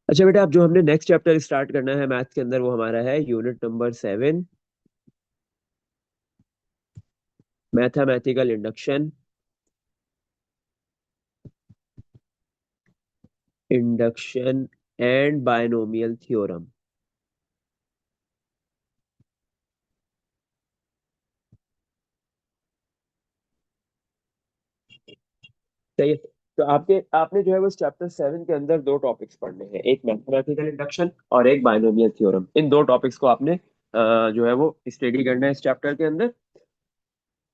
अच्छा बेटा, अब जो हमने नेक्स्ट चैप्टर स्टार्ट करना है मैथ्स के अंदर वो हमारा है unit number 7, mathematical induction. Induction and binomial theorem. सही है। तो आपके आपने जो है वो चैप्टर 7 के अंदर दो टॉपिक्स पढ़ने हैं, एक मैथमेटिकल इंडक्शन और एक बायनोमियल थ्योरम। इन दो टॉपिक्स को आपने जो है वो स्टडी करना है इस चैप्टर के अंदर।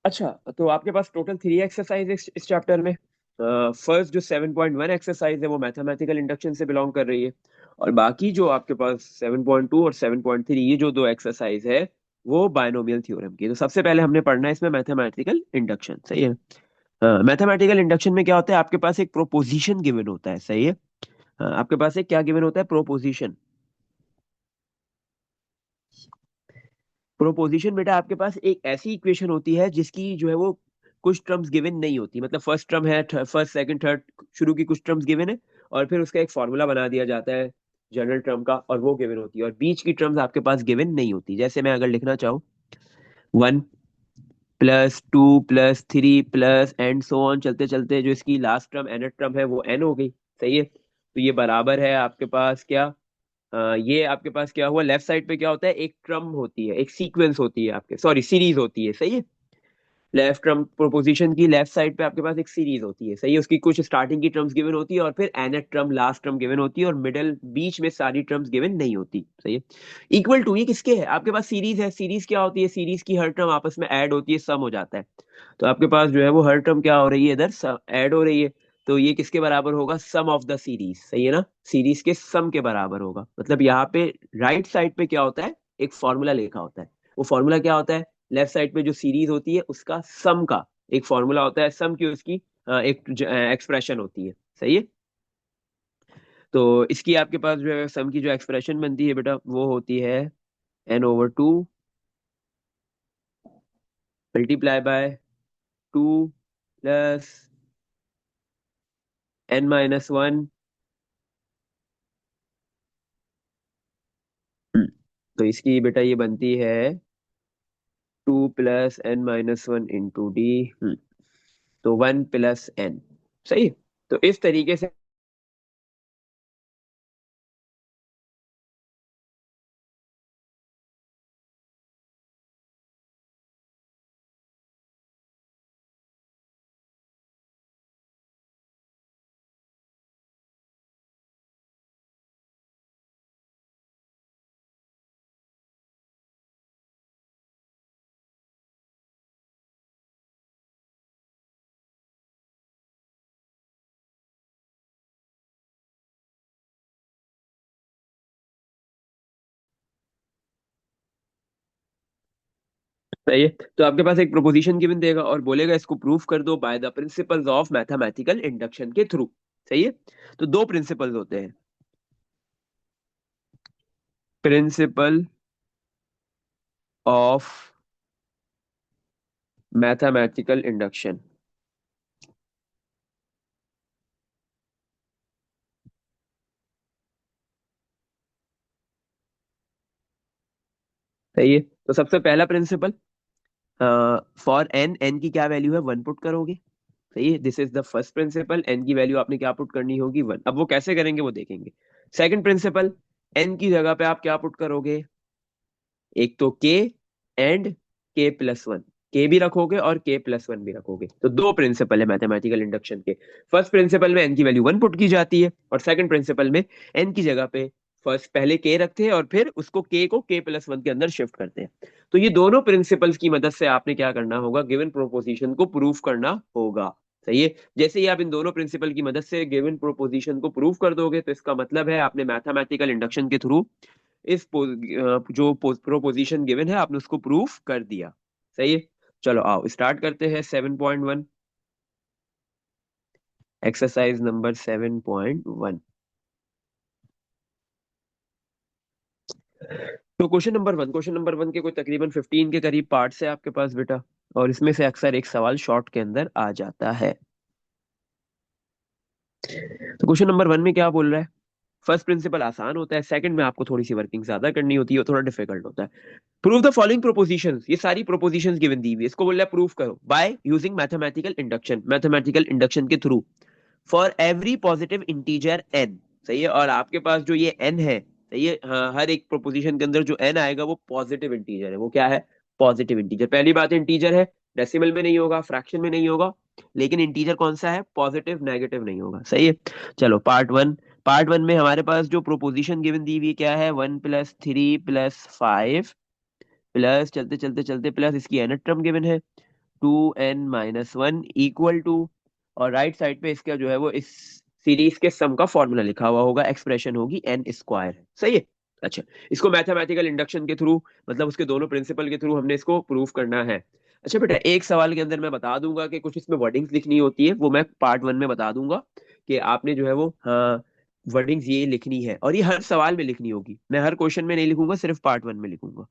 अच्छा, तो आपके पास टोटल 3 एक्सरसाइज इस चैप्टर में। फर्स्ट जो 7.1 एक्सरसाइज है वो मैथमेटिकल इंडक्शन से बिलोंग कर रही है, और बाकी जो आपके पास 7.2 और 7.3 ये जो दो एक्सरसाइज है वो बायनोमियल थ्योरम की। तो सबसे पहले हमने पढ़ना है इसमें मैथमेटिकल इंडक्शन। सही है। मैथमेटिकल इंडक्शन में क्या होता है, आपके पास एक प्रोपोजिशन गिवन होता है। सही है। आपके पास एक क्या गिवन होता है, प्रोपोजिशन। प्रोपोजिशन बेटा आपके पास एक ऐसी इक्वेशन होती है जिसकी जो है वो कुछ टर्म्स गिवन नहीं होती। मतलब फर्स्ट टर्म है, फर्स्ट सेकंड थर्ड शुरू की कुछ टर्म्स गिवन है, और फिर उसका एक फॉर्मूला बना दिया जाता है जनरल टर्म का, और वो गिवन होती है, और बीच की टर्म्स आपके पास गिवन नहीं होती। जैसे मैं अगर लिखना चाहूँ 1 + 2 + 3 प्लस एंड सो ऑन, चलते चलते जो इसकी लास्ट टर्म nth टर्म है वो n हो गई। सही है। तो ये बराबर है आपके पास क्या, ये आपके पास क्या हुआ, लेफ्ट साइड पे क्या होता है, एक ट्रम होती है, एक सीक्वेंस होती है आपके, सॉरी सीरीज होती है। सही है। लेफ्ट ट्रम प्रोपोजिशन की लेफ्ट साइड पे आपके पास एक सीरीज होती है। सही है। उसकी कुछ स्टार्टिंग की टर्म्स गिवन होती है, और फिर nth term last term given होती है, और मिडल बीच में सारी टर्म्स गिवन नहीं होती। सही है। इक्वल टू, ये किसके है, आपके पास सीरीज है। सीरीज क्या होती है, सीरीज की हर टर्म आपस में ऐड होती है, सम हो जाता है। तो आपके पास जो है वो हर टर्म क्या हो रही है, इधर ऐड हो रही है। तो ये किसके बराबर होगा, सम ऑफ द सीरीज। सही है ना, सीरीज के सम के बराबर होगा। मतलब यहाँ पे राइट साइड पे क्या होता है, एक फॉर्मूला लिखा होता है। वो फॉर्मूला क्या होता है, लेफ्ट साइड पे जो सीरीज होती है उसका सम का एक फॉर्मूला होता है, सम की उसकी एक एक्सप्रेशन होती है। सही है। तो इसकी आपके पास जो है सम की जो एक्सप्रेशन बनती है बेटा वो होती है n/2 multiply by 2 plus n-1। तो इसकी बेटा ये बनती है 2 + n-1 × d। तो 1 + n। सही। तो इस तरीके से सही है। तो आपके पास एक प्रोपोजिशन गिवन देगा और बोलेगा इसको प्रूफ कर दो by the principles of mathematical induction के थ्रू। सही है। तो दो प्रिंसिपल्स होते हैं, प्रिंसिपल ऑफ मैथमेटिकल इंडक्शन। सही है। तो सबसे पहला प्रिंसिपल, फॉर एन, एन की क्या वैल्यू है, 1 पुट करोगे। सही है। This is the first principle, n की वैल्यू आपने क्या पुट करनी होगी, 1। अब वो कैसे करेंगे वो देखेंगे। सेकंड प्रिंसिपल, एन की जगह पे आप क्या पुट करोगे, एक तो के एंड k+1। के भी रखोगे और k+1 भी रखोगे। तो दो प्रिंसिपल है मैथमेटिकल इंडक्शन के। फर्स्ट प्रिंसिपल में एन की वैल्यू 1 पुट की जाती है, और सेकंड प्रिंसिपल में एन की जगह पे फर्स्ट पहले के रखते हैं और फिर उसको के को k+1 के अंदर शिफ्ट करते हैं। तो ये दोनों प्रिंसिपल्स की मदद से आपने क्या करना होगा, गिवन प्रोपोजिशन को प्रूफ करना होगा। सही है। जैसे ही आप इन दोनों प्रिंसिपल की मदद से गिवन प्रोपोजिशन को प्रूफ कर दोगे तो इसका मतलब है आपने मैथमेटिकल इंडक्शन के थ्रू जो प्रोपोजिशन गिवन है आपने उसको प्रूफ कर दिया। सही है। चलो आओ स्टार्ट करते हैं 7.1, एक्सरसाइज नंबर 7.1। तो क्वेश्चन नंबर वन के कोई तकरीबन 15 के करीब पार्ट्स है आपके पास बेटा, और इसमें से अक्सर एक सवाल शॉर्ट के अंदर आ जाता है। तो क्वेश्चन नंबर 1 में क्या बोल रहा है, फर्स्ट प्रिंसिपल आसान होता है, सेकंड में आपको थोड़ी सी वर्किंग ज्यादा करनी होती है, थोड़ा डिफिकल्ट होता है। प्रूव द फॉलोइंग प्रोपोजिशंस, ये सारी प्रोपोजिशंस गिवन दी हुई है, इसको बोल रहा है प्रूव करो by using mathematical induction, mathematical induction के through, for every positive integer N. सही है, और आपके पास जो ये एन है, सही है, हाँ, हर एक प्रोपोजिशन के अंदर जो एन आएगा वो पॉजिटिव इंटीजर है। वो क्या है? Positive integer. पहली बात, इंटीजर है, डेसिमल में नहीं होगा, फ्रैक्शन में नहीं होगा, लेकिन इंटीजर कौन सा है? पॉजिटिव, नेगेटिव नहीं होगा। सही है। चलो पार्ट वन में हमारे पास जो प्रोपोजिशन गिवन दी हुई है क्या है? 1 + 3 + 5 प्लस, चलते चलते चलते, प्लस इसकी nth टर्म गिवन है 2n - 1 इक्वल टू, और राइट साइड पे इसका जो है वो इस सीरीज के सम का फॉर्मूला लिखा हुआ होगा, एक्सप्रेशन होगी n स्क्वायर है। सही है। अच्छा, इसको मैथमेटिकल इंडक्शन के थ्रू, मतलब उसके दोनों प्रिंसिपल के थ्रू हमने इसको प्रूव करना है। अच्छा बेटा, एक सवाल के अंदर मैं बता दूंगा कि कुछ इसमें वर्डिंग्स लिखनी होती है, वो मैं पार्ट वन में बता दूंगा कि आपने जो है वो, हाँ, वर्डिंग्स ये लिखनी है, और ये हर सवाल में लिखनी होगी। मैं हर क्वेश्चन में नहीं लिखूंगा, सिर्फ पार्ट वन में लिखूंगा।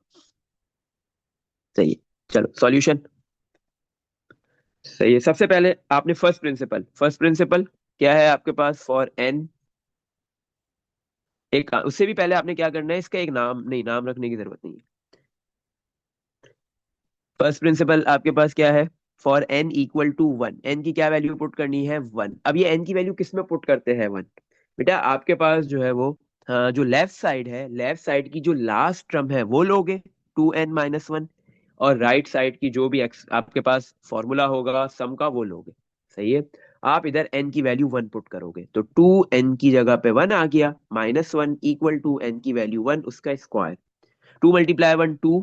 सही है। चलो सॉल्यूशन। सही है। सबसे पहले आपने फर्स्ट प्रिंसिपल क्या है आपके पास? फॉर एन, एक उससे भी पहले आपने क्या करना है, इसका एक नाम, नहीं, नाम रखने की जरूरत नहीं है। फर्स्ट प्रिंसिपल आपके पास क्या है? For N equal to 1, n की क्या वैल्यू पुट करनी है? 1। अब ये एन की वैल्यू किस में पुट करते हैं? 1। बेटा आपके पास जो है वो, जो लेफ्ट साइड है, लेफ्ट साइड की जो लास्ट टर्म है वो लोगे, 2n - 1, और राइट साइड की जो भी आपके पास फॉर्मूला होगा सम का, वो लोगे। सही है। आप इधर n की वैल्यू 1 पुट करोगे, तो 2n की जगह पे 1 आ गया, -1 इक्वल टू n की वैल्यू 1, उसका स्क्वायर। 2 × 1 2,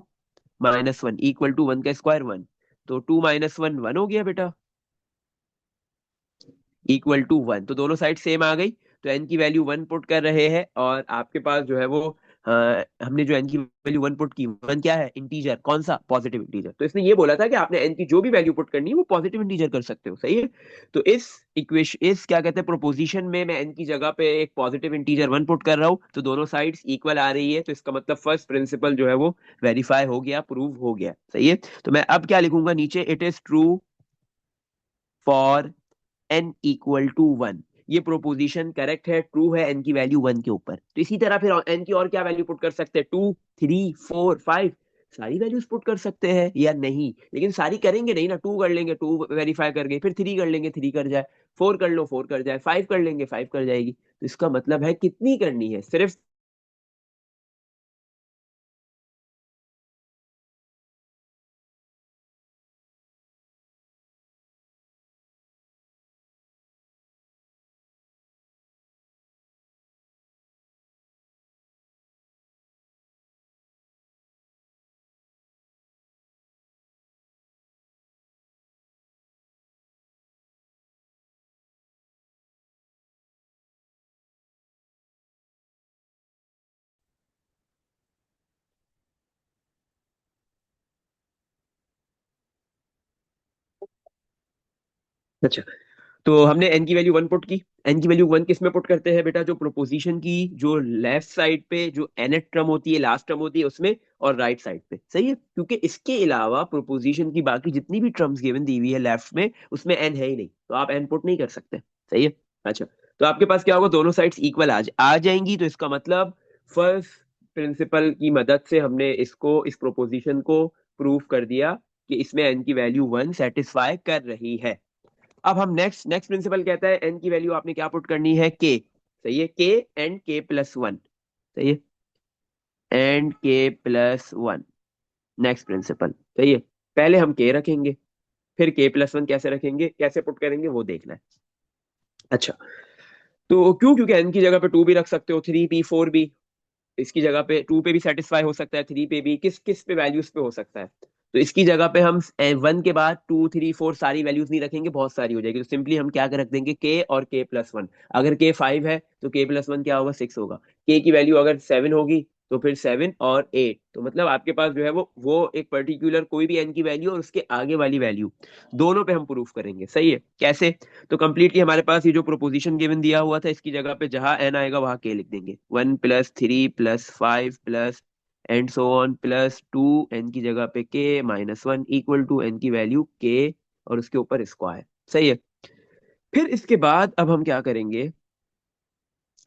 -1 इक्वल टू 1 का स्क्वायर 1, तो 2 - 1 1 हो गया बेटा, इक्वल टू 1। तो दोनों साइड सेम आ गई, तो एन की वैल्यू 1 पुट कर रहे हैं, और आपके पास जो है वो, हमने जो एन की वैल्यू 1 पुट की, 1 क्या है? इंटीजर। कौन सा? Positive integer. तो इसने ये बोला था कि आपने एन की जो भी वैल्यू पुट करनी है वो पॉजिटिव इंटीजर कर सकते हो। सही है। तो इस क्या कहते हैं, प्रोपोजिशन में मैं एन की जगह पे एक पॉजिटिव इंटीजर 1 पुट कर रहा हूँ, तो दोनों साइड्स इक्वल आ रही है, तो इसका मतलब फर्स्ट प्रिंसिपल जो है वो वेरीफाई हो गया, प्रूव हो गया। सही है। तो मैं अब क्या लिखूंगा नीचे? It is true for n equal to 1। ये प्रोपोजिशन करेक्ट है, ट्रू है n की वैल्यू 1 के ऊपर। तो इसी तरह फिर n की और क्या वैल्यू पुट कर सकते हैं? 2 3 4 5, सारी वैल्यूज पुट कर सकते हैं या नहीं? लेकिन सारी करेंगे नहीं ना, 2 कर लेंगे, 2 वेरीफाई कर गए, फिर 3 कर लेंगे, 3 कर जाए, 4 कर लो, 4 कर जाए, 5 कर लेंगे, 5 कर जाएगी। तो इसका मतलब है कितनी करनी है? सिर्फ अच्छा, तो हमने n की वैल्यू 1 पुट की। n की वैल्यू 1 किस में पुट करते हैं बेटा? जो प्रोपोजिशन की जो लेफ्ट साइड पे जो nth टर्म होती है, लास्ट टर्म होती है उसमें, और राइट साइड पे। सही है, क्योंकि इसके अलावा प्रोपोजिशन की बाकी जितनी भी टर्म्स गिवन दी हुई है लेफ्ट में, उसमें n है ही नहीं, तो आप n पुट नहीं कर सकते। सही है। अच्छा, तो आपके पास क्या होगा? दोनों साइड्स इक्वल आ जाएंगी, तो इसका मतलब फर्स्ट प्रिंसिपल की मदद से हमने इस प्रोपोजिशन को प्रूव कर दिया कि इसमें n की वैल्यू 1 सेटिस्फाई कर रही है। अब हम नेक्स्ट नेक्स्ट प्रिंसिपल कहता है एन की वैल्यू आपने क्या पुट करनी है? के। सही है, के एंड k+1। सही है, एंड k+1, नेक्स्ट प्रिंसिपल। सही है। पहले हम के रखेंगे, फिर k+1 कैसे रखेंगे, कैसे पुट करेंगे, वो देखना है। अच्छा, तो क्यों? क्योंकि एन की जगह पे 2 भी रख सकते हो, 3 भी, 4 भी। इसकी जगह पे 2 पे भी सेटिस्फाई हो सकता है, 3 पे भी, किस किस पे वैल्यूज पे हो सकता है। तो इसकी जगह पे हम 1 के बाद 2 3 4 सारी वैल्यूज नहीं रखेंगे, बहुत सारी हो जाएगी, तो सिंपली हम क्या कर रख देंगे? के और k+1। अगर के 5 है तो k+1 क्या होगा? 6 होगा। के की वैल्यू अगर 7 होगी तो फिर 7 और 8, तो मतलब आपके पास जो है वो एक पर्टिकुलर कोई भी n की वैल्यू और उसके आगे वाली वैल्यू, दोनों पे हम प्रूफ करेंगे। सही है। कैसे? तो कंप्लीटली हमारे पास ये जो प्रोपोजिशन गिवन दिया हुआ था, इसकी जगह पे जहां n आएगा वहां k लिख देंगे। 1 + 3 + 5 एंड सो ऑन +2, n की जगह पे k - 1 इक्वल टू n की वैल्यू k, और उसके ऊपर स्क्वायर। सही है। फिर इसके बाद अब हम क्या करेंगे?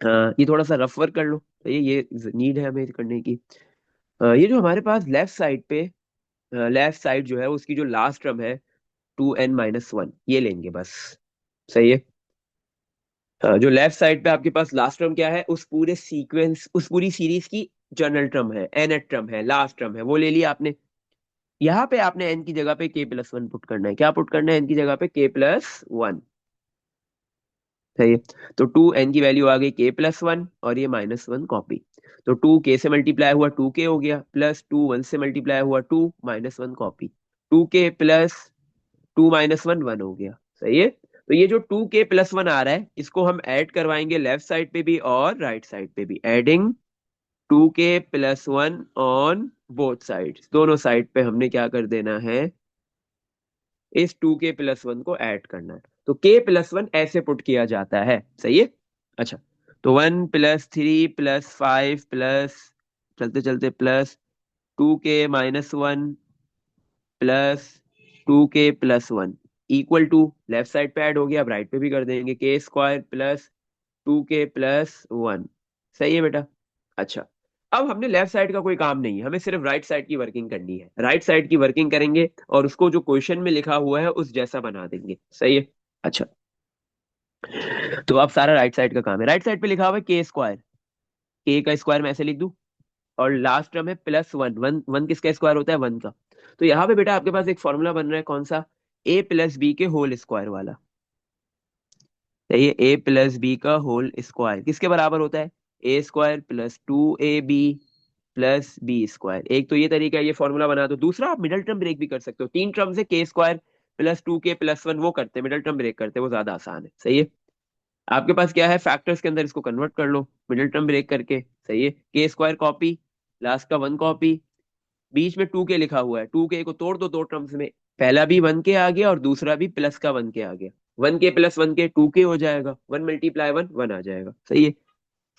ये थोड़ा सा रफ वर्क कर लो, तो ये नीड है हमें करने की। ये जो हमारे पास लेफ्ट साइड पे, लेफ्ट साइड जो है उसकी जो लास्ट टर्म है 2n-1, ये लेंगे बस। सही है। जो लेफ्ट साइड पे आपके पास लास्ट टर्म क्या है, उस पूरे सीक्वेंस, उस पूरी सीरीज की जनरल टर्म है, nth टर्म है, लास्ट टर्म है, वो ले लिया आपने। यहाँ पे आपने n की जगह पे k+1 पुट करना है। क्या पुट करना है n की जगह पे? k+1। सही है। तो 2n की वैल्यू आ गई k+1, और ये -1 कॉपी। तो 2k से मल्टीप्लाई हुआ 2k हो गया, प्लस 1 से मल्टीप्लाई हुआ 2, -1 कॉपी। 2k प्लस 2 - 1 हो गया। सही है। तो ये जो 2k+1 आ रहा है, इसको हम ऐड करवाएंगे लेफ्ट साइड पे भी और राइट साइड पे भी। Adding 2k+1 on both sides, दोनों साइड पे हमने क्या कर देना है, इस 2k+1 को ऐड करना है। तो k+1 ऐसे पुट किया जाता है। सही है। अच्छा, तो 1+3+5 प्लस, चलते चलते plus 2k-1 plus 2k+1 equal to, left side पे ऐड हो गया, अब राइट पे भी कर देंगे, k² प्लस 2k+1। सही है बेटा। अच्छा, अब हमने लेफ्ट साइड का कोई काम नहीं है, हमें सिर्फ राइट साइड की वर्किंग करनी है। राइट साइड की वर्किंग करेंगे और उसको जो क्वेश्चन में लिखा हुआ है उस जैसा बना देंगे। सही है। अच्छा, तो अब सारा राइट साइड का काम है। राइट साइड पे लिखा हुआ है k², k का स्क्वायर मैं ऐसे लिख दूं, और लास्ट टर्म है +1। वन वन किसका स्क्वायर होता है? 1 का। तो यहाँ पे बेटा आपके पास एक फॉर्मूला बन रहा है, कौन सा? a+b के होल स्क्वायर वाला। सही है। a+b का होल स्क्वायर किसके बराबर होता है? a² plus 2ab plus b²। एक तो ये तरीका है, ये फॉर्मूला बना दो। दूसरा, आप मिडल टर्म ब्रेक भी कर सकते हो। 3 टर्म से k² प्लस 2k+1 वो करते हैं, मिडल टर्म ब्रेक करते हैं, वो ज्यादा आसान है। सही है। आपके पास क्या है, फैक्टर्स के अंदर इसको कन्वर्ट कर लो मिडिल टर्म ब्रेक करके। सही है। k² कॉपी, लास्ट का 1 कॉपी, बीच में 2k लिखा हुआ है, 2k को तोड़ दो दो टर्म्स में, पहला भी 1k आ गया और दूसरा भी प्लस का 1k आ गया। 1k प्लस 1k 2k हो जाएगा, 1 × 1 1 आ जाएगा। सही है।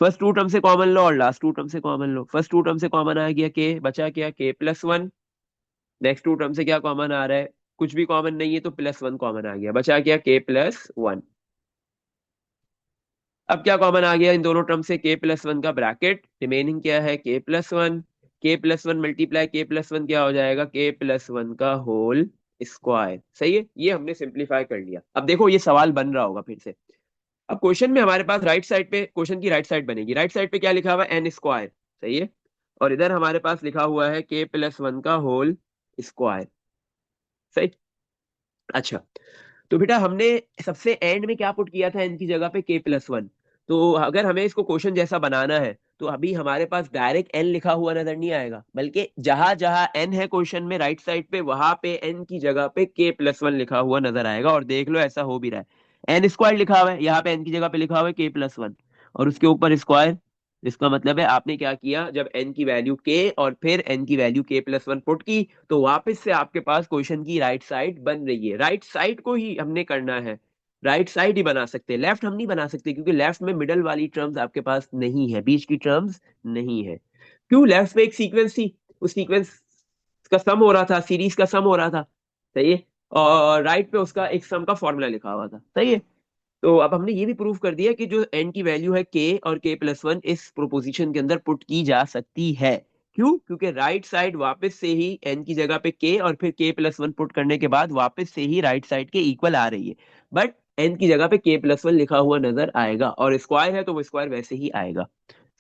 फर्स्ट टू टर्म से कॉमन लो और लास्ट टू टर्म से कॉमन लो। फर्स्ट टू टर्म से कॉमन आ गया k, बचा क्या? k+1। नेक्स्ट टू टर्म से क्या कॉमन आ रहा है? कुछ भी कॉमन नहीं है, तो +1 कॉमन आ गया, बचा क्या? k+1। अब क्या कॉमन आ गया इन दोनों टर्म से? k+1 का ब्रैकेट, रिमेनिंग क्या है? k+1। k+1 मल्टीप्लाई k+1 क्या हो जाएगा? k+1 का होल स्क्वायर। सही है। ये हमने सिंप्लीफाई कर लिया। अब देखो ये सवाल बन रहा होगा फिर से। अब क्वेश्चन में हमारे पास राइट साइड पे, क्वेश्चन की राइट साइड बनेगी, राइट साइड पे क्या लिखा हुआ है? n²। सही है। और इधर हमारे पास लिखा हुआ है k+1 का होल स्क्वायर। सही। अच्छा, तो बेटा हमने सबसे एंड में क्या पुट किया था n की जगह पे? k+1। तो अगर हमें इसको क्वेश्चन जैसा बनाना है, तो अभी हमारे पास डायरेक्ट n लिखा हुआ नजर नहीं आएगा, बल्कि जहां जहां n है क्वेश्चन में राइट साइड पे, वहां पे n की जगह पे k+1 लिखा हुआ नजर आएगा। और देख लो ऐसा हो भी रहा है, n² लिखा हुआ है, यहाँ पे n की जगह पे लिखा हुआ है k+1 और उसके ऊपर स्क्वायर। इसका मतलब है आपने क्या किया, जब n की वैल्यू k और फिर n की वैल्यू k+1 पुट की, तो वापस से आपके पास क्वेश्चन की राइट साइड बन रही है। राइट साइड को ही हमने करना है, राइट साइड ही बना सकते हैं, लेफ्ट हम नहीं बना सकते, क्योंकि लेफ्ट में मिडल वाली टर्म्स आपके पास नहीं है, बीच की टर्म्स नहीं है। क्यों? लेफ्ट पे एक सीक्वेंस थी, उस सीक्वेंस का सम हो रहा था, सीरीज का सम हो रहा था। सही है। और राइट पे उसका एक सम का फॉर्मूला लिखा हुआ था। सही है। तो अब हमने ये भी प्रूव कर दिया कि जो n की वैल्यू है k और k+1 इस प्रोपोजिशन के अंदर पुट की जा सकती है। क्यों? क्योंकि राइट साइड वापस से ही n की जगह पे k और फिर k+1 पुट करने के बाद वापस से ही राइट साइड के इक्वल आ रही है। बट n की जगह पे k+1 लिखा हुआ नजर आएगा, और स्क्वायर है तो वो स्क्वायर वैसे ही आएगा।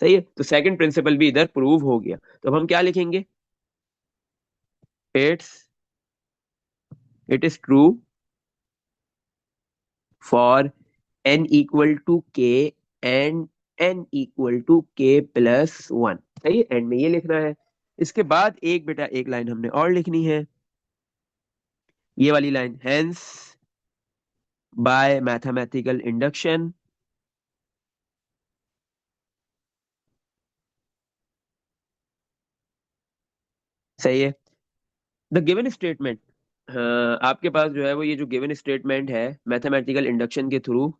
सही है। तो सेकंड प्रिंसिपल भी इधर प्रूव हो गया। तो अब हम क्या लिखेंगे? It's it is true for n equal to k and n equal to k+1। सही है। एंड में ये लिखना है। इसके बाद एक बेटा एक लाइन हमने और लिखनी है, ये वाली line, hence bye mathematical induction. सही है। द गिवन स्टेटमेंट, आपके पास जो है वो ये जो गिवन स्टेटमेंट है मैथमेटिकल इंडक्शन के थ्रू,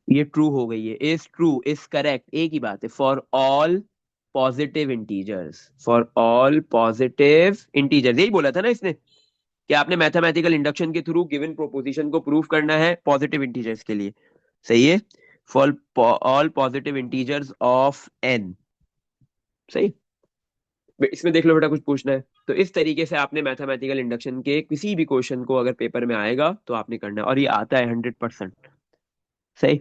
ये ट्रू हो गई है। इज ट्रू, इज करेक्ट, एक ही बात है। For all positive integers, for all positive integers, यही बोला था ना इसने, कि आपने मैथमेटिकल इंडक्शन के थ्रू गिवन प्रोपोजिशन को प्रूव करना है पॉजिटिव इंटीजर्स के लिए। सही है। For all positive integers of n. सही। इसमें देख लो बेटा, कुछ पूछना है तो इस तरीके से आपने मैथमेटिकल इंडक्शन के किसी भी क्वेश्चन को अगर पेपर में आएगा तो आपने करना है, और ये आता है 100%। सही।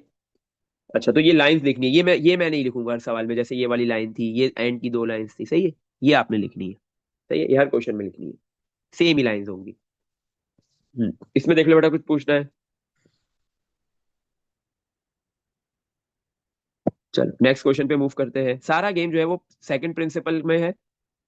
अच्छा, तो ये लाइंस लिखनी है, ये मैं नहीं लिखूंगा हर सवाल में, जैसे ये वाली लाइन थी, ये एंड की दो लाइंस थी, सही है, ये आपने लिखनी है। सही है, ये हर क्वेश्चन में लिखनी है, सेम ही लाइंस होंगी। इसमें देख लो बेटा, कुछ पूछना है। चलो नेक्स्ट क्वेश्चन पे मूव करते हैं। सारा गेम जो है वो सेकंड प्रिंसिपल में है।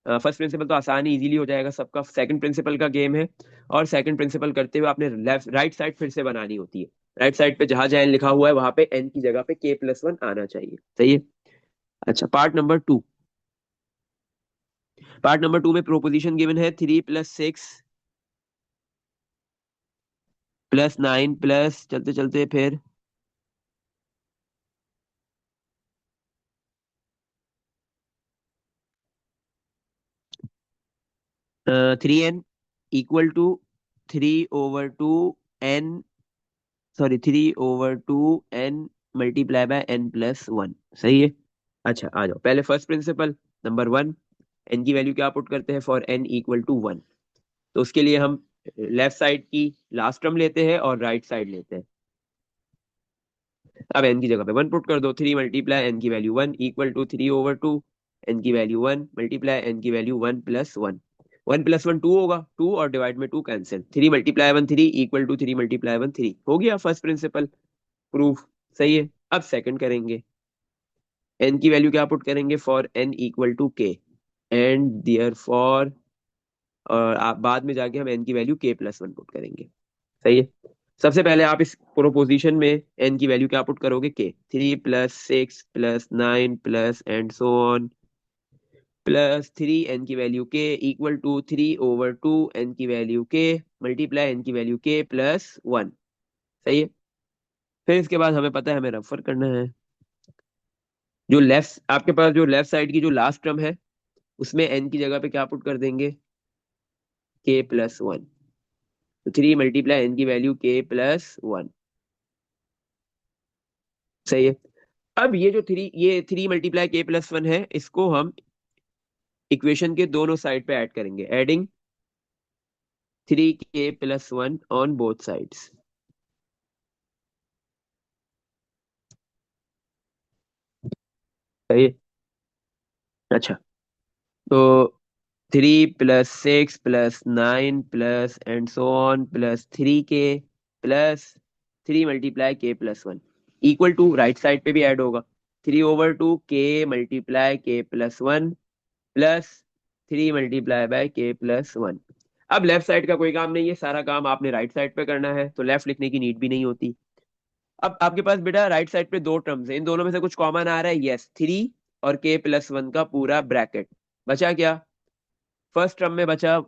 फर्स्ट प्रिंसिपल तो आसान ही इजीली हो जाएगा सबका, सेकंड प्रिंसिपल का गेम है। और सेकंड प्रिंसिपल करते हुए आपने लेफ्ट राइट साइड फिर से बनानी होती है। राइट साइड पे जहां जहां n लिखा हुआ है वहां पे n की जगह पे k+1 आना चाहिए। सही है। अच्छा, पार्ट नंबर टू में प्रोपोजिशन गिवन है 3+6+9 प्लस चलते चलते फिर 3n equal to 3/2 n, sorry 3/2 n multiply by n+1। सही है। अच्छा आ जाओ, पहले first principle number one, N की वैल्यू क्या पुट करते हैं फॉर n = 1। तो उसके लिए हम लेफ्ट साइड की लास्ट टर्म लेते हैं और राइट साइड लेते हैं। अब n की जगह पे 1 पुट कर दो, 3 × n की वैल्यू 1 = 3/2 n की वैल्यू 1 मल्टीप्लाई n की वैल्यू 1+1। 1+1 2 होगा, 2 और डिवाइड में 2 कैंसिल, 3 × 1 3 = 3 × 1 3 हो गया फर्स्ट प्रिंसिपल प्रूफ। सही है। अब सेकंड करेंगे, n की वैल्यू क्या पुट करेंगे for n = k, and therefore, और आप बाद में जाके हम n की वैल्यू k+1 पुट करेंगे। सही है। सबसे पहले आप इस प्रोपोजिशन में n की वैल्यू क्या पुट करोगे, k, 3+6+9 plus and so on plus 3 n की वैल्यू k = 3/2 n की वैल्यू k मल्टीप्लाई n की वैल्यू k+1। सही है। फिर इसके बाद हमें पता है हमें रेफर करना है, जो लेफ्ट आपके पास जो लेफ्ट साइड की जो लास्ट टर्म है उसमें n की जगह पे क्या पुट कर देंगे, k+1। तो 3 × n की वैल्यू k+1। सही है। अब ये 3 × k+1 है, इसको हम इक्वेशन के दोनों साइड पे ऐड करेंगे, adding 3k+1 on both sides. सही है। अच्छा, तो 3+6+9 plus and so on plus 3k plus 3 × k+1 equal to, right side पे भी ऐड होगा, 3/2 k × k+1 प्लस 3 × k+1। अब लेफ्ट साइड का कोई काम नहीं है, सारा काम आपने राइट साइड पे करना है, तो लेफ्ट लिखने की नीड भी नहीं होती। अब आपके पास बेटा राइट साइड पे दो टर्म्स हैं, इन दोनों में से कुछ कॉमन आ रहा है, यस, 3 और k+1 का पूरा ब्रैकेट। बचा क्या, फर्स्ट टर्म में बचा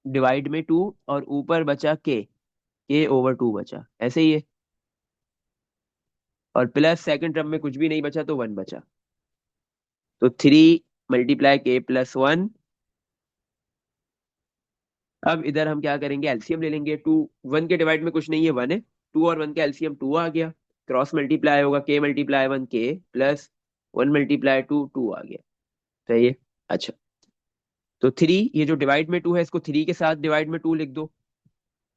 डिवाइड में 2 और ऊपर बचा k/2 बचा, ऐसे ही है। और प्लस सेकंड टर्म में कुछ भी नहीं बचा तो 1 बचा, तो 3 × k+1। अब इधर हम क्या करेंगे, एलसीएम ले लेंगे, 2 1 के डिवाइड में कुछ नहीं है, 1 है, 2 और 1 का एलसीएम 2 आ गया, क्रॉस मल्टीप्लाई होगा, k × 1 k प्लस 1 × 2 2 आ गया। सही है। अच्छा, तो 3, ये जो डिवाइड में 2 है इसको 3 के साथ डिवाइड में 2 लिख दो।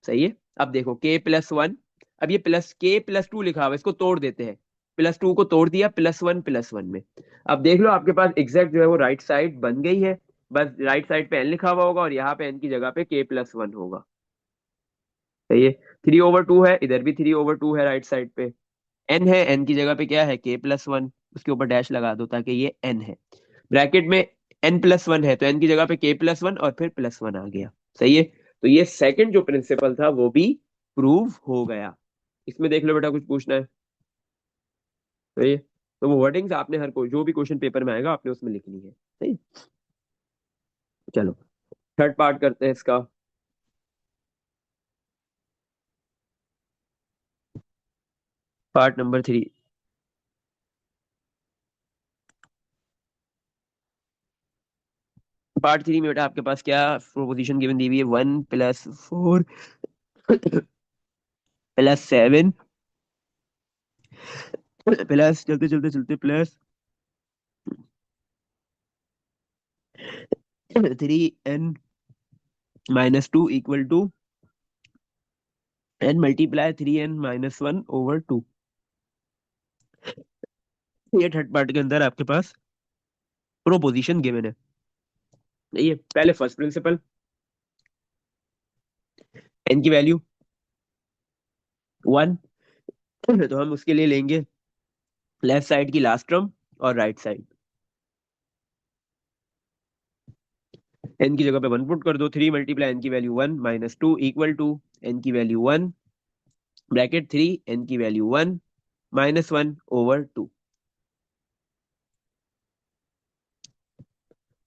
सही है। अब देखो k+1, अब ये k+2 लिखा हुआ है, इसको तोड़ देते हैं, +2 को तोड़ दिया, +1 में। अब देख लो आपके पास एग्जैक्ट जो है वो राइट साइड बन गई है, बस राइट साइड पे n लिखा हुआ होगा और यहाँ पे n की जगह पे k+1 होगा। सही है। 3/2 है, इधर भी 3/2 है राइट साइड पे, n है, n की जगह पे क्या है, k+1, उसके ऊपर डैश लगा दो ताकि ये n है, ब्रैकेट में n+1 है तो n की जगह पे k+1 और फिर +1 आ गया। सही है। तो ये सेकंड जो प्रिंसिपल था वो भी प्रूव हो गया। इसमें देख लो बेटा, कुछ पूछना है। सही है। तो वो वर्डिंग्स आपने हर कोई जो भी क्वेश्चन पेपर में आएगा आपने उसमें लिखनी है। सही। चलो थर्ड पार्ट करते हैं इसका। Part number 3। पार्ट 3 में बेटा आपके पास क्या प्रोपोजिशन गिवन दी हुई है, 1+4 +7 प्लस चलते चलते चलते plus 3n-2 equal to n multiply 3n-1/2। ये थर्ड पार्ट के अंदर आपके पास प्रोपोजिशन गिवन है। ये पहले फर्स्ट प्रिंसिपल, n की वैल्यू 1, तो हम उसके लिए लेंगे लेफ्ट साइड की लास्ट टर्म और राइट साइड। n की जगह पे 1 पुट कर दो, 3 × n की वैल्यू 1-2 इक्वल टू n की वैल्यू 1 ब्रैकेट 3 n की वैल्यू 1-1/2।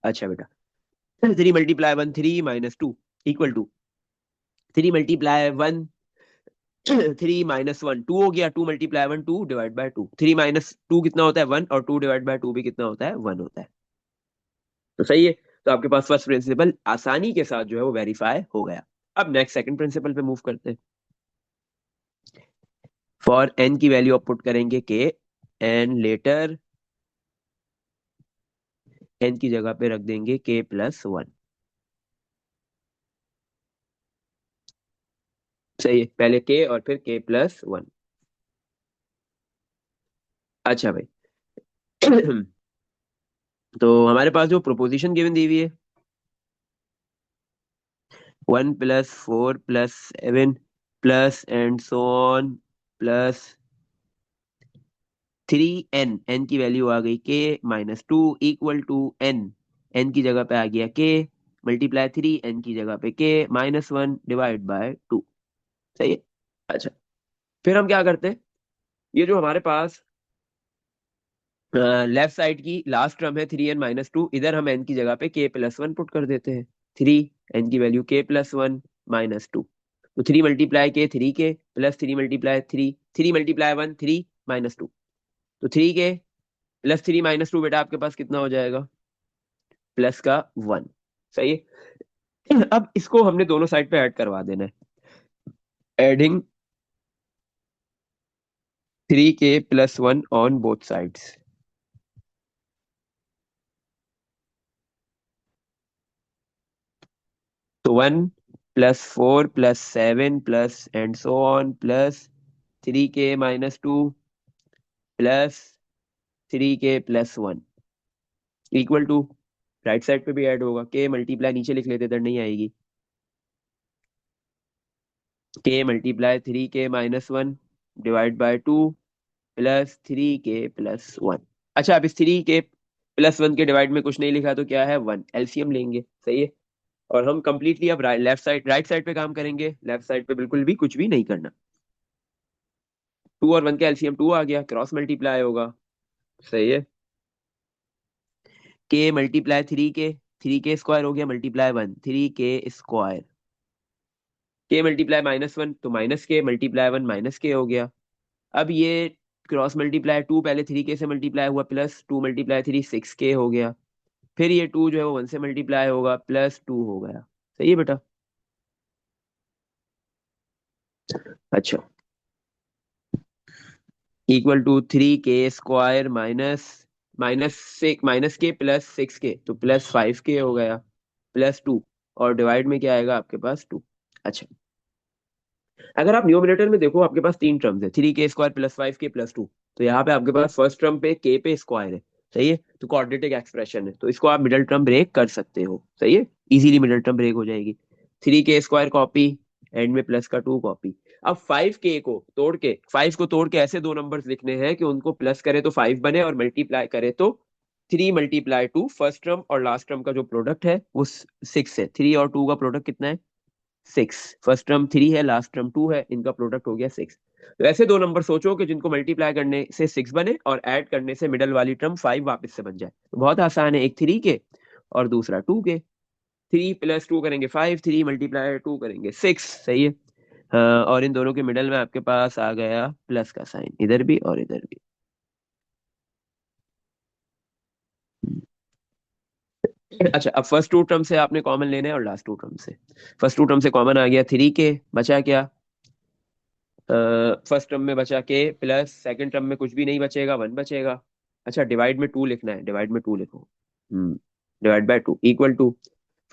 अच्छा बेटा, 3 × 1 3-2 इक्वल टू 3 × 1 3-1 2 हो गया, 2 × 1 2 डिवाइड बाय 2, 3-2 कितना होता है 1, और 2 डिवाइड बाय 2 भी कितना होता है 1 होता है। तो सही है, तो आपके पास फर्स्ट प्रिंसिपल आसानी के साथ जो है वो वेरीफाई हो गया। अब नेक्स्ट सेकंड प्रिंसिपल पे मूव करते हैं। फॉर n की वैल्यू आप पुट करेंगे k, एंड लेटर n की जगह पे रख देंगे k+1। सही है, पहले k और फिर k+1। अच्छा भाई, तो हमारे पास जो प्रोपोजिशन गिवन दी हुई है 1+4+7 plus and so on plus 3n की वैल्यू आ गई k-2 इक्वल टू n की जगह पे आ गया k मल्टीप्लाई 3n की जगह पे k-1 डिवाइड बाय 2। सही है। अच्छा, फिर हम क्या करते हैं, ये जो हमारे पास लेफ्ट साइड की लास्ट टर्म है 3n-2, इधर हम n की जगह पे k+1 पुट कर देते हैं। 3n की वैल्यू k+1-2, तो 3 × k 3k प्लस 3 × 3 3 × 1 3-2, तो 3k+3-2 बेटा आपके पास कितना हो जाएगा प्लस का 1। सही है। अब इसको हमने दोनों साइड पे ऐड करवा देना है, adding 3k+1 on both sides. तो 1+4+7 plus and so on plus 3k-2 plus 3k+1 equal to, right side पे भी ऐड होगा, k मल्टीप्लाई नीचे लिख लेते इधर नहीं आएगी, k multiply 3k-1 divide by 2 plus 3k+1। अच्छा, अब इस 3k+1 के डिवाइड में कुछ नहीं लिखा तो क्या है 1, एलसीएम लेंगे। सही है, और हम कंप्लीटली अब राइट साइड पे काम करेंगे, लेफ्ट साइड पे बिल्कुल भी कुछ भी नहीं करना। 2 और 1 का एलसीएम 2 आ गया, क्रॉस मल्टीप्लाई होगा। सही है, k मल्टीप्लाई 3k, 3k² हो गया मल्टीप्लाई 1 3k², k मल्टीप्लाई -1 तो -k मल्टीप्लाई 1 -k हो गया। अब ये क्रॉस मल्टीप्लाई 2 पहले 3k से मल्टीप्लाई हुआ, प्लस 2 × 3 6k हो गया, फिर ये 2 जो है वो 1 से मल्टीप्लाई होगा, +2 हो गया। सही है बेटा। अच्छा, इक्वल टू 3k² माइनस के +6k, तो +5k हो गया, +2, और डिवाइड में क्या आएगा आपके पास 2। अच्छा, अगर आप न्यूमरेटर में देखो आपके पास तीन टर्म्स है, 3k² +5k+2, तो यहाँ पे आपके पास फर्स्ट टर्म पे k पे स्क्वायर है। सही है, तो क्वाड्रेटिक एक्सप्रेशन है, तो इसको आप मिडल टर्म ब्रेक कर सकते हो। सही है, इजीली मिडल टर्म ब्रेक हो जाएगी। 3k² कॉपी, एंड में प्लस का 2 कॉपी। अब 5 को तोड़ के ऐसे दो नंबर्स लिखने हैं कि उनको प्लस करे तो 5 बने और मल्टीप्लाई करे तो 3 × 2, फर्स्ट टर्म और लास्ट टर्म का जो प्रोडक्ट है वो 6 है। 3 और 2 का प्रोडक्ट कितना है 6, फर्स्ट टर्म 3 है लास्ट टर्म 2 है, इनका प्रोडक्ट हो गया 6। तो ऐसे दो नंबर सोचो कि जिनको मल्टीप्लाई करने से 6 बने और ऐड करने से मिडल वाली टर्म 5 वापस से बन जाए। तो बहुत आसान है, एक 3k और दूसरा 2k। 3 + 2 करेंगे 5, 3 × 2 करेंगे 6। सही है। हाँ, और इन दोनों के मिडल में आपके पास आ गया प्लस का साइन, इधर भी और इधर भी। अच्छा, अब फर्स्ट टू टर्म से आपने कॉमन लेना है और लास्ट टू टर्म से। फर्स्ट टू टर्म से कॉमन आ गया 3k, बचा क्या फर्स्ट टर्म में बचा के प्लस सेकंड टर्म में कुछ भी नहीं बचेगा, वन बचेगा। अच्छा, डिवाइड में टू लिखना है, डिवाइड में टू लिखो। Divide by two equal to,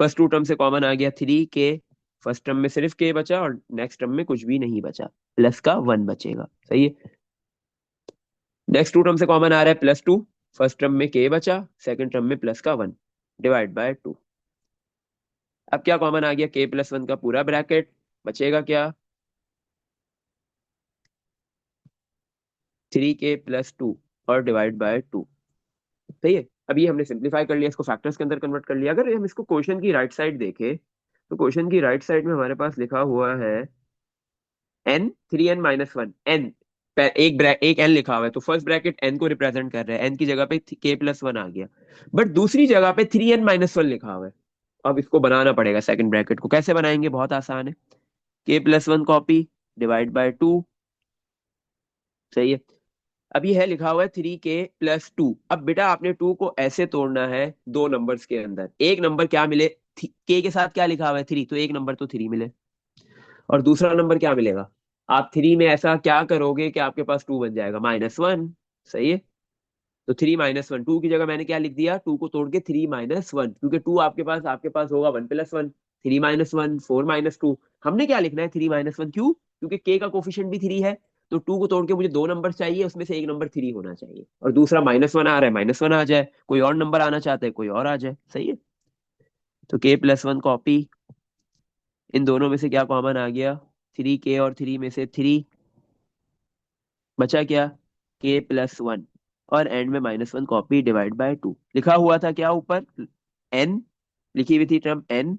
first two term से कॉमन आ गया थ्री के, फर्स्ट टर्म में सिर्फ के बचा और नेक्स्ट टर्म में कुछ भी नहीं बचा, प्लस का वन बचेगा। सही है। नेक्स्ट टू टर्म से कॉमन आ रहा है प्लस टू, फर्स्ट टर्म में के बचा, सेकंड टर्म में प्लस का वन, डिवाइड बाय टू। अब क्या कॉमन आ गया, के प्लस वन का पूरा ब्रैकेट, बचेगा क्या, थ्री के प्लस टू और डिवाइड बाय टू। सही है। अभी हमने सिंप्लीफाई कर लिया, इसको फैक्टर्स के अंदर कन्वर्ट कर लिया। अगर हम इसको क्वेश्चन की राइट साइड देखें तो क्वेश्चन की राइट साइड में हमारे पास लिखा हुआ है n, three n minus one n, एक एन लिखा हुआ है, तो फर्स्ट ब्रैकेट एन को रिप्रेजेंट कर रहा है, एन की जगह पे के प्लस वन आ गया। बट दूसरी जगह पे थ्री एन माइनस वन लिखा हुआ है। अब इसको बनाना पड़ेगा, सेकंड ब्रैकेट को कैसे बनाएंगे, बहुत आसान है। के plus one copy, divide by to. सही है। अब ये है लिखा हुआ है थ्री के प्लस टू। अब बेटा आपने टू को ऐसे तोड़ना है दो नंबर्स के अंदर, एक नंबर क्या मिले, के साथ क्या लिखा हुआ है थ्री, तो एक नंबर तो थ्री मिले, और दूसरा नंबर क्या मिलेगा, आप थ्री में ऐसा क्या करोगे कि आपके पास टू बन जाएगा, माइनस वन। सही है। तो थ्री माइनस वन, टू की जगह मैंने क्या लिख दिया, टू को तोड़ के थ्री माइनस वन, क्योंकि टू आपके पास होगा one plus one, three minus one four minus two. हमने क्या लिखना है, थ्री माइनस वन, क्यों, क्योंकि के का कोफिशिएंट भी थ्री है। तो टू को तोड़ के मुझे दो नंबर चाहिए, उसमें से एक नंबर थ्री होना चाहिए, और दूसरा माइनस वन आ रहा है, माइनस वन आ जाए, कोई और नंबर आना चाहता है कोई और आ जाए। सही है। तो के प्लस वन कॉपी, इन दोनों में से क्या कॉमन आ गया, थ्री के और थ्री में से थ्री, बचा क्या, के प्लस वन, और एंड में minus one copy, divide by to. लिखा हुआ था क्या ऊपर, एन, लिखी हुई थी टर्म एन,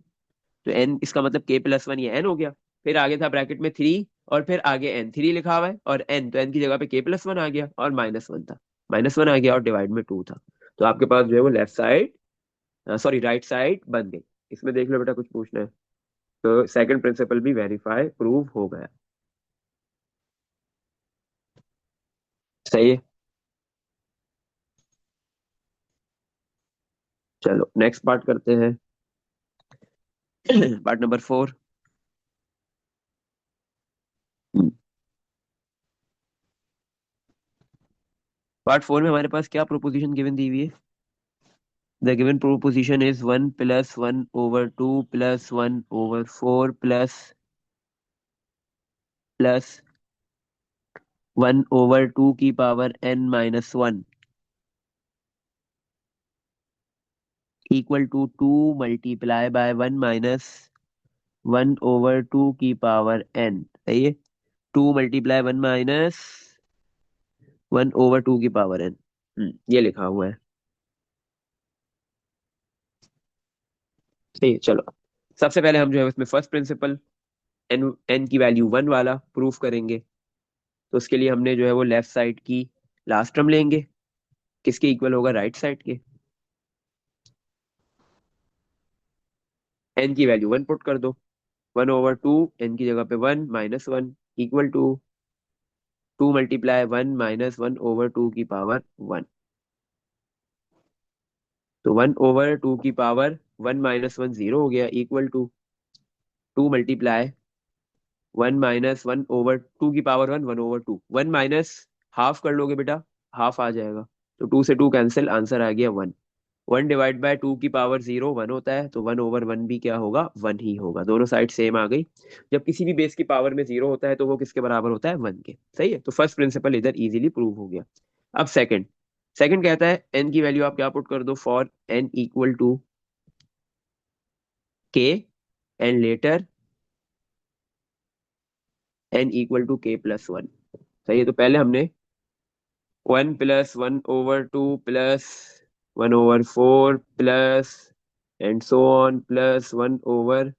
तो एन इसका मतलब के प्लस वन, ये एन हो गया। फिर आगे था ब्रैकेट में थ्री, और फिर आगे एन, थ्री लिखा हुआ है और एन, तो एन की जगह पे के प्लस वन आ गया और माइनस वन था, माइनस वन आ गया और डिवाइड में टू था। तो आपके पास जो है वो left side, sorry right side बन गई। इसमें देख लो बेटा, कुछ पूछना है तो सेकंड प्रिंसिपल भी वेरीफाई प्रूव हो गया। सही है। चलो नेक्स्ट पार्ट करते हैं। Part number four. Part four में हमारे पास क्या प्रोपोजिशन गिवन दी हुई है, the given proposition is one plus one over two plus one over four plus one over two की power N minus one equal to two multiply by one minus one over two की power N. सही है। To multiply one minus one over two की power n, ये लिखा हुआ है। ठीक है, चलो सबसे पहले हम जो है उसमें फर्स्ट प्रिंसिपल, एन एन की वैल्यू वन वाला प्रूफ करेंगे। तो उसके लिए हमने जो है वो लेफ्ट साइड की लास्ट टर्म लेंगे, किसके इक्वल होगा, राइट साइड के। एन की वैल्यू वन पुट कर दो, वन ओवर टू, एन की जगह पे one minus one equal to two multiply one minus one over two की पावर वन। तो वन ओवर टू की power one minus one zero हो गया, equal to two multiply one minus one over two की power one, one over two, one minus half कर लोगे बेटा, half आ जाएगा, तो टू से टू कैंसिल, आंसर आ गया one. One divide by to की पावर जीरो वन होता है, तो वन ओवर वन भी क्या होगा, वन ही होगा, दोनों साइड सेम आ गई। जब किसी भी बेस की पावर में जीरो होता है तो वो किसके बराबर होता है, वन के। सही है। तो फर्स्ट प्रिंसिपल इधर इजीली प्रूव हो गया। अब सेकंड, सेकंड कहता है एन की वैल्यू आप क्या पुट कर दो, for N equal to K and later N equal to K plus one. सही है। तो पहले हमने one plus one over two plus one over four plus and so on plus one over